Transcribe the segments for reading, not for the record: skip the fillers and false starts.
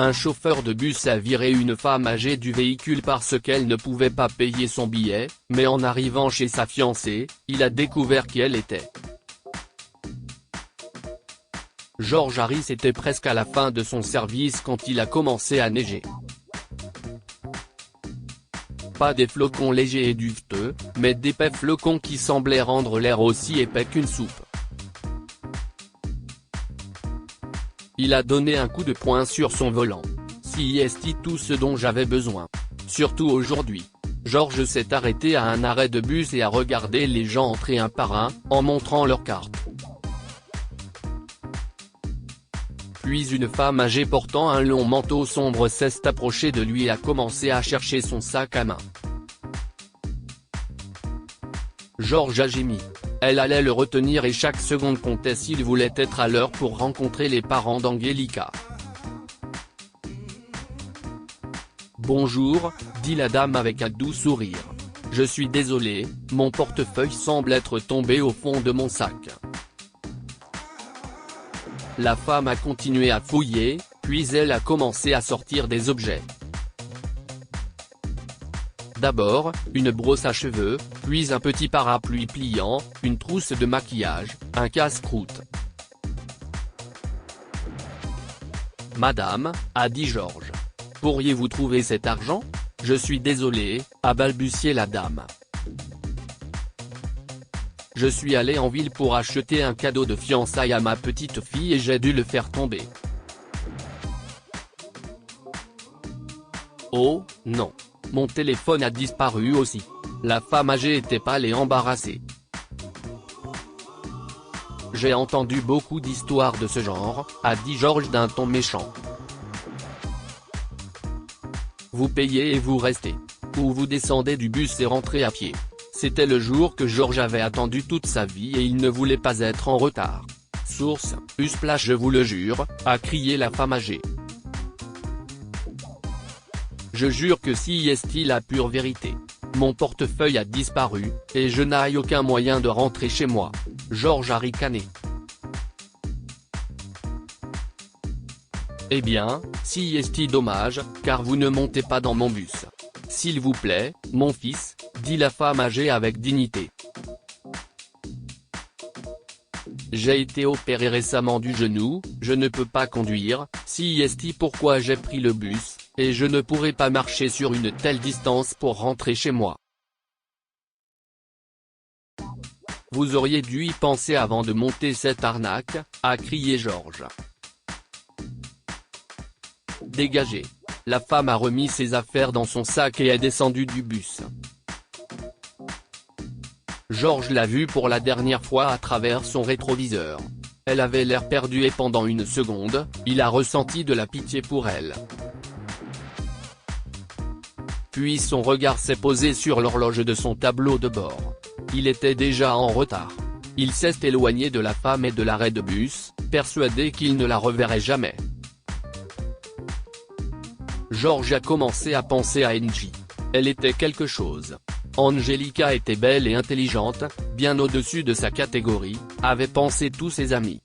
Un chauffeur de bus a viré une femme âgée du véhicule parce qu'elle ne pouvait pas payer son billet, mais en arrivant chez sa fiancée, il a découvert qui elle était. George Harris était presque à la fin de son service quand il a commencé à neiger. Pas des flocons légers et duveteux, mais d'épais flocons qui semblaient rendre l'air aussi épais qu'une soupe. Il a donné un coup de poing sur son volant. C'est tout ce dont j'avais besoin. Surtout aujourd'hui. George s'est arrêté à un arrêt de bus et a regardé les gens entrer un par un, en montrant leur carte. Puis une femme âgée portant un long manteau sombre s'est approchée de lui et a commencé à chercher son sac à main. George a gémi. Elle allait le retenir et chaque seconde comptait s'il voulait être à l'heure pour rencontrer les parents d'Angelica. « Bonjour », dit la dame avec un doux sourire. « Je suis désolé, mon portefeuille semble être tombé au fond de mon sac. » La femme a continué à fouiller, puis elle a commencé à sortir des objets. D'abord, une brosse à cheveux, puis un petit parapluie pliant, une trousse de maquillage, un casse-croûte. « Madame », a dit George. « Pourriez-vous trouver cet argent ? Je suis désolé », a balbutié la dame. « Je suis allé en ville pour acheter un cadeau de fiançailles à ma petite fille et j'ai dû le faire tomber. » Oh, non. Mon téléphone a disparu aussi. La femme âgée était pâle et embarrassée. « J'ai entendu beaucoup d'histoires de ce genre », a dit George d'un ton méchant. « Vous payez et vous restez. Ou vous descendez du bus et rentrez à pied. » C'était le jour que George avait attendu toute sa vie et il ne voulait pas être en retard. Source, Unsplash je vous le jure, a crié la femme âgée. Je jure que c'est la pure vérité. Mon portefeuille a disparu, et je n'ai aucun moyen de rentrer chez moi. George a ricané. Eh bien, c'est dommage, car vous ne montez pas dans mon bus. S'il vous plaît, mon fils, dit la femme âgée avec dignité. J'ai été opéré récemment du genou, je ne peux pas conduire, c'est pourquoi j'ai pris le bus, et je ne pourrai pas marcher sur une telle distance pour rentrer chez moi. Vous auriez dû y penser avant de monter cette arnaque, a crié George. Dégagez. La femme a remis ses affaires dans son sac et est descendue du bus. George l'a vue pour la dernière fois à travers son rétroviseur. Elle avait l'air perdue et pendant une seconde, il a ressenti de la pitié pour elle. Puis son regard s'est posé sur l'horloge de son tableau de bord. Il était déjà en retard. Il s'est éloigné de la femme et de l'arrêt de bus, persuadé qu'il ne la reverrait jamais. George a commencé à penser à Angie. Elle était quelque chose. Angelica était belle et intelligente, bien au-dessus de sa catégorie, avaient pensé tous ses amis.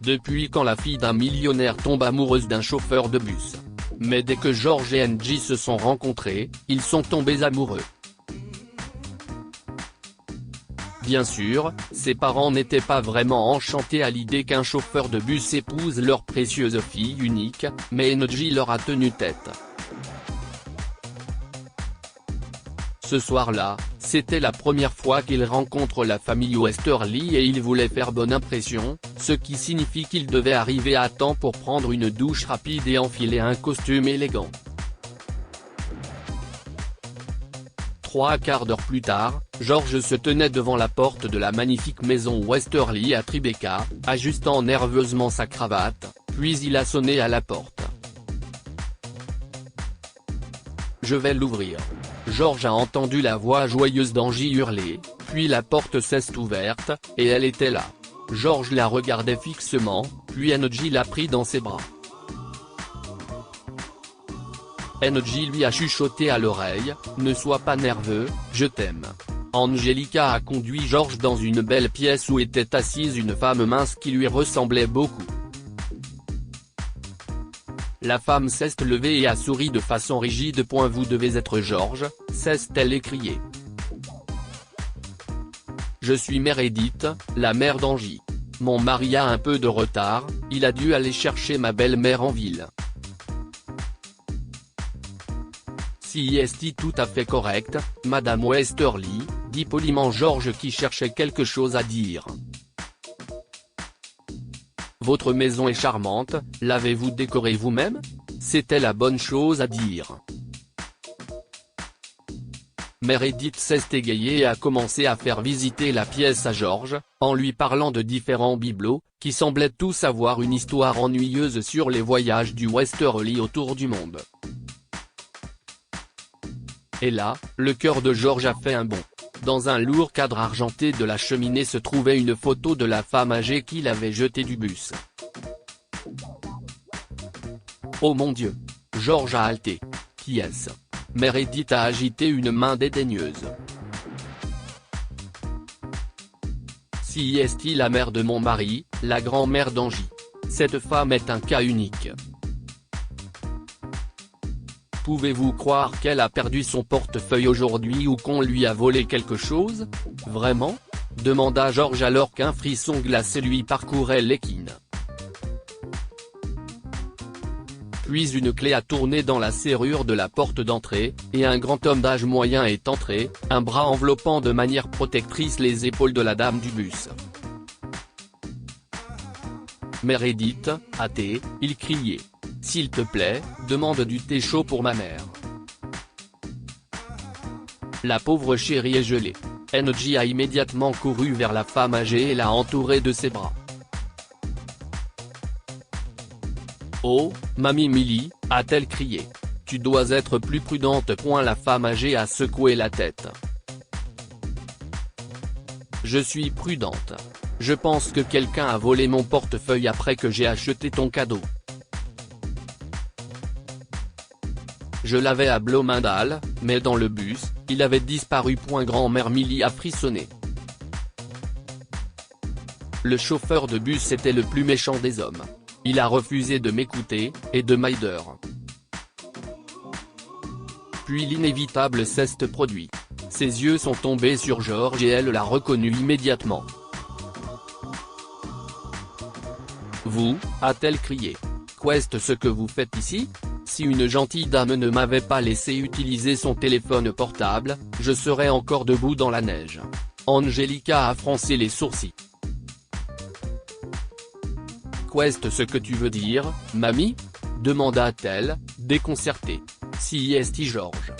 Depuis quand la fille d'un millionnaire tombe amoureuse d'un chauffeur de bus? Mais dès que George et Angie se sont rencontrés, ils sont tombés amoureux. Bien sûr, ses parents n'étaient pas vraiment enchantés à l'idée qu'un chauffeur de bus épouse leur précieuse fille unique, mais Angie leur a tenu tête. Ce soir-là, c'était la première fois qu'il rencontre la famille Westerly et il voulait faire bonne impression, ce qui signifie qu'il devait arriver à temps pour prendre une douche rapide et enfiler un costume élégant. 3/4 d'heure plus tard, George se tenait devant la porte de la magnifique maison Westerly à Tribeca, ajustant nerveusement sa cravate, puis il a sonné à la porte. « Je vais l'ouvrir. » George a entendu la voix joyeuse d'Angie hurler, puis la porte s'est ouverte, et elle était là. George la regardait fixement, puis Angie l'a pris dans ses bras. Angie lui a chuchoté à l'oreille, « Ne sois pas nerveux, je t'aime. » Angelica a conduit George dans une belle pièce où était assise une femme mince qui lui ressemblait beaucoup. La femme s'est levée et a souri de façon rigide. Vous devez être Georges, s'est-elle écriée. Je suis Meredith, la mère d'Angie. Mon mari a un peu de retard, il a dû aller chercher ma belle-mère en ville. Si est tout à fait correct, Madame Westerly, dit poliment Georges qui cherchait quelque chose à dire. Votre maison est charmante, l'avez-vous décorée vous-même? C'était la bonne chose à dire. Meredith s'est égayée et a commencé à faire visiter la pièce à Georges, en lui parlant de différents bibelots, qui semblaient tous avoir une histoire ennuyeuse sur les voyages du Westerly autour du monde. Et là, le cœur de Georges a fait un bond. Dans un lourd cadre argenté de la cheminée se trouvait une photo de la femme âgée qu'il avait jetée du bus. Oh mon Dieu! Georges a halté. Qui est-ce? Meredith a agité une main dédaigneuse. Si est la mère de mon mari, la grand-mère d'Angie. Cette femme est un cas unique. Pouvez-vous croire qu'elle a perdu son portefeuille aujourd'hui ou qu'on lui a volé quelque chose? Vraiment? Demanda Georges alors qu'un frisson glacé lui parcourait l'équine. Puis une clé a tourné dans la serrure de la porte d'entrée, et un grand homme d'âge moyen est entré, un bras enveloppant de manière protectrice les épaules de la dame du bus. Meredith, à thé, il criait. S'il te plaît, demande du thé chaud pour ma mère. La pauvre chérie est gelée. Angie a immédiatement couru vers la femme âgée et l'a entourée de ses bras. Oh, mamie Millie, a-t-elle crié. Tu dois être plus prudente. La femme âgée a secoué la tête. Je suis prudente. Je pense que quelqu'un a volé mon portefeuille après que j'ai acheté ton cadeau. Je l'avais à Blomindal, mais dans le bus, il avait disparu. Grand-mère Millie a frissonné. Le chauffeur de bus était le plus méchant des hommes. Il a refusé de m'écouter, et de m'aider. Puis l'inévitable s'est produit. Ses yeux sont tombés sur Georges et elle l'a reconnu immédiatement. Vous, a-t-elle crié. Qu'est-ce ce que vous faites ici? Si une gentille dame ne m'avait pas laissé utiliser son téléphone portable, je serais encore debout dans la neige. Angelica a froncé les sourcils. Qu'est-ce ce que tu veux dire, mamie? Demanda-t-elle, déconcertée. Si est Georges.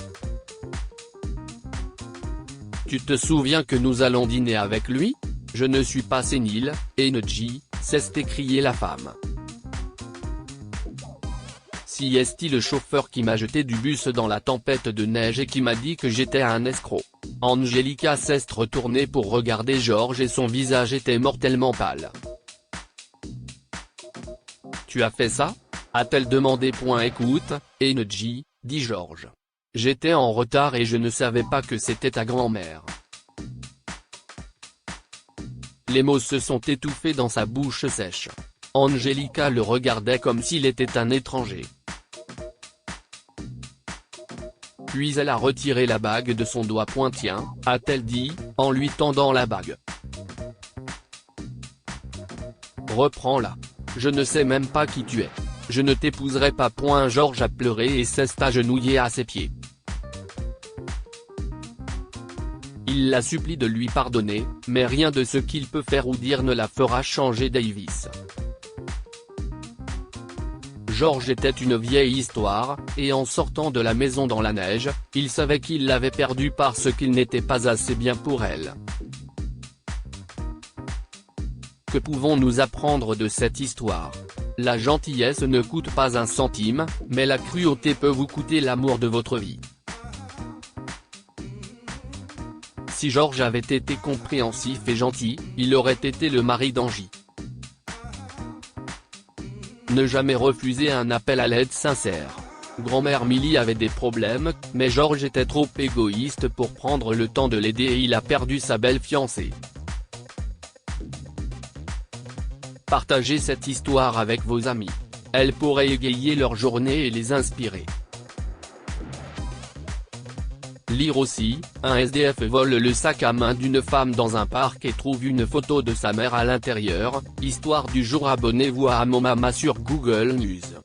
Tu te souviens que nous allons dîner avec lui? Je ne suis pas sénile, Angie, s'est écriée la femme. Si est le chauffeur qui m'a jeté du bus dans la tempête de neige et qui m'a dit que j'étais un escroc. Angelica s'est retournée pour regarder Georges et son visage était mortellement pâle. Tu as fait ça? A-t-elle demandé. Écoute, Angie, dit Georges. J'étais en retard et je ne savais pas que c'était ta grand-mère. Les mots se sont étouffés dans sa bouche sèche. Angelica le regardait comme s'il était un étranger. Puis elle a retiré la bague de son doigt pointilleux, a-t-elle dit, en lui tendant la bague. Reprends-la. Je ne sais même pas qui tu es. Je ne t'épouserai pas. Georges a pleuré et s'est agenouillé à ses pieds. Il la supplie de lui pardonner, mais rien de ce qu'il peut faire ou dire ne la fera changer Davis. Georges était une vieille histoire, et en sortant de la maison dans la neige, il savait qu'il l'avait perdue parce qu'il n'était pas assez bien pour elle. Que pouvons-nous apprendre de cette histoire? La gentillesse ne coûte pas un centime, mais la cruauté peut vous coûter l'amour de votre vie. Si Georges avait été compréhensif et gentil, il aurait été le mari d'Angie. Ne jamais refuser un appel à l'aide sincère. Grand-mère Millie avait des problèmes, mais Georges était trop égoïste pour prendre le temps de l'aider et il a perdu sa belle fiancée. Partagez cette histoire avec vos amis. Elles pourraient égayer leur journée et les inspirer. Lire aussi, un SDF vole le sac à main d'une femme dans un parc et trouve une photo de sa mère à l'intérieur. Histoire du jour. Abonnez-vous à Mon Mama sur Google News.